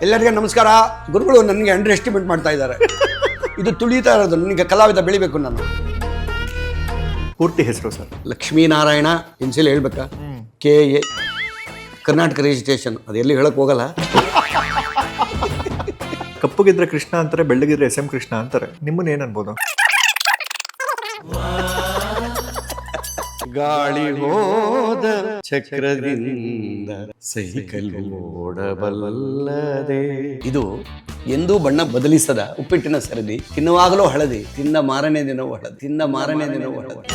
ಎಲ್ಲರಿಗೂ ನಮಸ್ಕಾರ. ಗುರುಗಳು ನನಗೆ ಅಂಡರ್ ಎಸ್ಟಿಮೇಟ್ ಮಾಡ್ತಾ ಇದ್ದಾರೆ. ಇದು ತುಳಿತಾ ಇರೋದು. ನನಗೆ ಕಲಾವಿದ ಬೆಳಿಬೇಕು. ನಾನು ಪೂರ್ತಿ ಹೆಸರು ಸರ್? ಲಕ್ಷ್ಮೀನಾರಾಯಣ. ಇನ್ಸಿಲ್ ಹೇಳ್ಬೇಕಾ? KA, Karnataka registration. ಅದು ಎಲ್ಲಿ ಹೇಳಕ್ ಹೋಗಲ್ಲ. ಕಪ್ಪಗಿದ್ರೆ ಕೃಷ್ಣ ಅಂತಾರೆ, ಬೆಳ್ಳಗಿದ್ರೆ SM ಕೃಷ್ಣ ಅಂತಾರೆ. ನಿಮ್ಮನ್ನ ಏನ್ ಅನ್ಬೋದು? ಗಾಳಿ ಹೋದ ಚಕ್ರದಿಂದ ಸೈಕಲ್ ಓಡಬಲ್ಲದೆ. ಇದು ಎಂದೂ ಬಣ್ಣ ಬದಲಿಸದ ಉಪ್ಪಿಟ್ಟಿನ ಸರದಿ. ತಿನ್ನುವಾಗಲೂ ಹಳದಿ, ತಿಂದ ಮಾರನೇ ದಿನವೂ ಹಳದಿ, ತಿಂದ ಮಾರನೇ ದಿನವೂ ಹಳದಿ.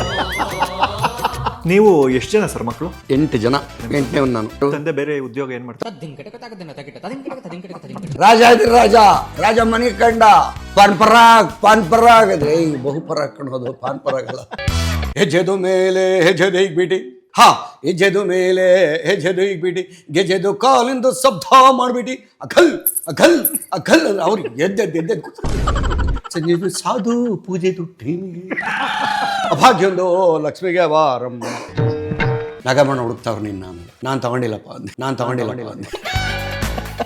ನೀವು ಎಷ್ಟು ಜನ ಸರ್ ಮಕ್ಕಳು? 8 ಜನ. 8ನೇ ನಾನು. ತಂದೆ ಬೇರೆ ಉದ್ಯೋಗ ಏನ್ ಮಾಡ್ತಾರೆ? ರಾಜ ರಾಜ ಮನೆ ಕಂಡ ಪಾನ್ ಪರಾಗ್ ಅದೇ ಬಹು ಪರಾಗ್ ಕಣೋದು. ಪಾನ್ ಪರಾಗಲ್ಲ. ಹೆಜ್ಜೆದು ಮೇಲೆ ಹೆಜ್ಜೆದು ಈಗ್ಬಿಟ್ಟು, ಹೆಜ್ಜೆದು ಮೇಲೆ ಹೆಜ್ಜೆದು ಈಗ್ಬಿಟ್ಟು, ಗೆಜ್ಜೆದು ಕಾಲಿಂದ ಶಬ್ದ ಮಾಡ್ಬಿಟ್ಟು ಅಖಲ್ ಅಖಲ್ ಅಖಲ್ ಅಂದ್ರೆ ಅವ್ರಿಗೆ ಎದ್ದೆದ್ದು ಸಂಜೆದು ಸಾಧು ಪೂಜೆದು ಟೈಮಿಗೆ ಅಭಾಗ್ಯೊಂದು ಲಕ್ಷ್ಮಿಗೆ ವಾರಮ್ಮ. ನಗಮಣ ಹುಡುಕ್ತಾವ್ರು ನಿನ್ನ. ನಾನು ತಗೊಂಡಿಲ್ಲಪ್ಪ ಅಂದೆ.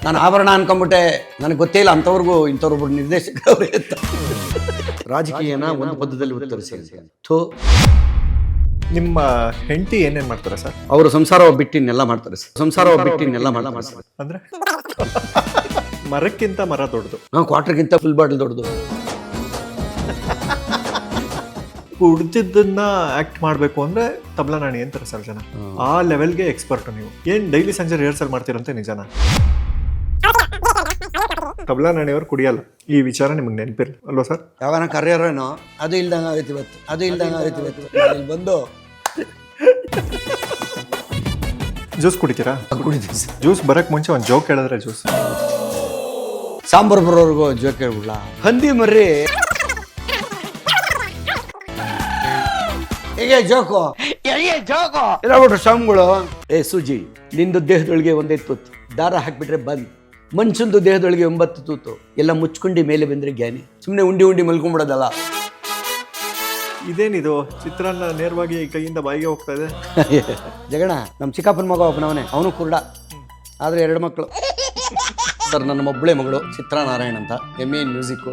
ನಾನು ಆಭರಣ ಅನ್ಕೊಂಬಿಟ್ಟೆ. ನನಗೆ ಗೊತ್ತೇ ಇಲ್ಲ ಅಂಥವ್ರಿಗೂ ಇಂಥವ್ರೊಬ್ಬರು ನಿರ್ದೇಶಕರವ್ರೆ ಅಂತ. ರಾಜಕೀಯನ ಒಂದು ಪದದಲ್ಲಿ ಉತ್ತರಿಸಿ. ನಿಮ್ಮ ಹೆಂಡತಿ ಏನೇನ್ ಮಾಡ್ತಾರೆ ಸರ್? ಅವರು ಸಂಸಾರ ಬಿಟ್ಟಿನ್ನೆಲ್ಲ ಮಾಡ್ತಾರೆ ಸರ್. ಅಂದ್ರೆ ಮರಕ್ಕಿಂತ ಮರ ದೊಡ್ಡದು, ಕ್ವಾರ್ಟರ್ಗಿಂತ ಫುಲ್ ಬಾಟಲ್ ದೊಡ್ಡದು. ಕುಡ್ದಿದ್ದನ್ನ ಆಕ್ಟ್ ಮಾಡ್ಬೇಕು ಅಂದ್ರೆ ತಬ್ಲಾ ನಾಣಿ ಅಂತಾರೆ ಸರ್ ಜನ. ಆ ಲೆವೆಲ್ಗೆ ಎಕ್ಸ್ಪರ್ಟ್ ನೀವು. ಏನ್ ಡೈಲಿ ಸಂಜೆ ರಿಹರ್ಸಲ್ ಮಾಡ್ತೀರಂತೆ ನಿಜಾನ? ತಬ್ಲಾ ನಾಣಿಯವರು ಕುಡಿಯಲ್ಲ. ಈ ವಿಚಾರ ನಿಮ್ಗೆ ನೆನಪಿರ್ಲಿ ಅಲ್ವಾ ಸರ್? ಯಾವಾಗ ಕರೆಯೋರೇನೋ ಅದು ಇಲ್ದಂಗ ಆಗೈತಿ ಇವತ್ತು. ಇಲ್ಲಿ ಬಂದು ಜ್ಯೂಸ್ ಕುಡಿತೀರಾ? ಕುಡಿತೀವಿ ಸರ್. ಜ್ಯೂಸ್ ಬರಕ್ ಮುಂಚೆ ಒಂದು ಜೋಕ್ ಹೇಳಿದ್ರೆ ಜ್ಯೂಸ್. ಸಾಂಬಾರು ಬರೋರ್ಗು ಜೋಕ್ ಹೇಳ್ಬಿಡ್ಲ. ಹಂದಿ ಮರ್ರಿ ಹೀಗೆ ಜೋಕು ಇರೋಬಿಟ್ರು ಸ್ವಾಮಿಗಳು. ಸೂಜಿ ನಿಂದು ದೇಹದೊಳಗೆ ಒಂದೇ ತೂತು, ದಾರ ಹಾಕ್ಬಿಟ್ರೆ ಬಂದ್. ಮನುಷ್ಯಂದು ದೇಹದೊಳಗೆ 9 ತೂತು, ಎಲ್ಲ ಮುಚ್ಕೊಂಡು ಮೇಲೆ ಬಂದ್ರೆ ಜ್ಞಾನಿ. ಸುಮ್ಮನೆ ಉಂಡಿ ಮಲ್ಕೊಂಡ್ಬಿಡೋದಲ್ಲ. ಇದೇನಿದು ಚಿತ್ರಾನ್ನ ನೇರವಾಗಿ ಕೈಯಿಂದ ಬಾಯಿಗೆ ಹೋಗ್ತಾ ಇದೆ? ಜಗಣ ನಮ್ಮ ಚಿಕ್ಕಪ್ಪನ ಮಗ ಒಬ್ಬನವನೇ. ಅವನು ಕುರುಡ, ಆದ್ರೆ 2 ಮಕ್ಕಳು ಸರ್. ನನ್ನ ಒಬ್ಬಳೆ ಮಗಳು ಚಿತ್ರಾನಾರಾಯಣ ಅಂತ. MA in music.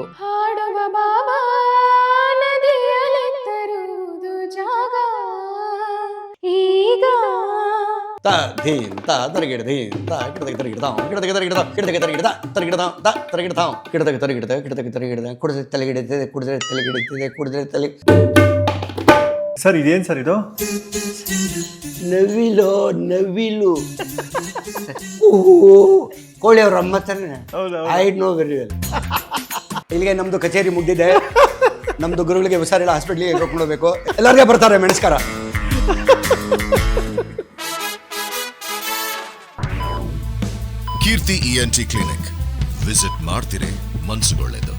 ಸರ್ ಇದೇನ್ ಸರ್ ಇದು? ನವಿಲು ಕೋಳಿ ಅವ್ರ ಅಮ್ಮ ತಾನೆ. I know very well. ಇಲ್ಲಿಗೆ ನಮ್ದು ಕಚೇರಿ ಮುಗ್ದಿದೆ. ನಮ್ದು ಗುರುಗಳಿಗೆ ಹುಷಾರಿಲ್ಲ, ಹಾಸ್ಪಿಟ್ಲಿಗೆ ಕರ್ಕೊಂಡು ಹೋಗ್ಬೇಕು. ಎಲ್ಲರಿಗೆ ಬರ್ತಾರೆ. ನಮಸ್ಕಾರ. ಕೀರ್ತಿ ENT ಕ್ಲಿನಿಕ್ ವಿಸಿಟ್ ಮಾಡ್ತೀರಿ, ಮನಸ್ಸುಗೊಳ್ಳೆದು.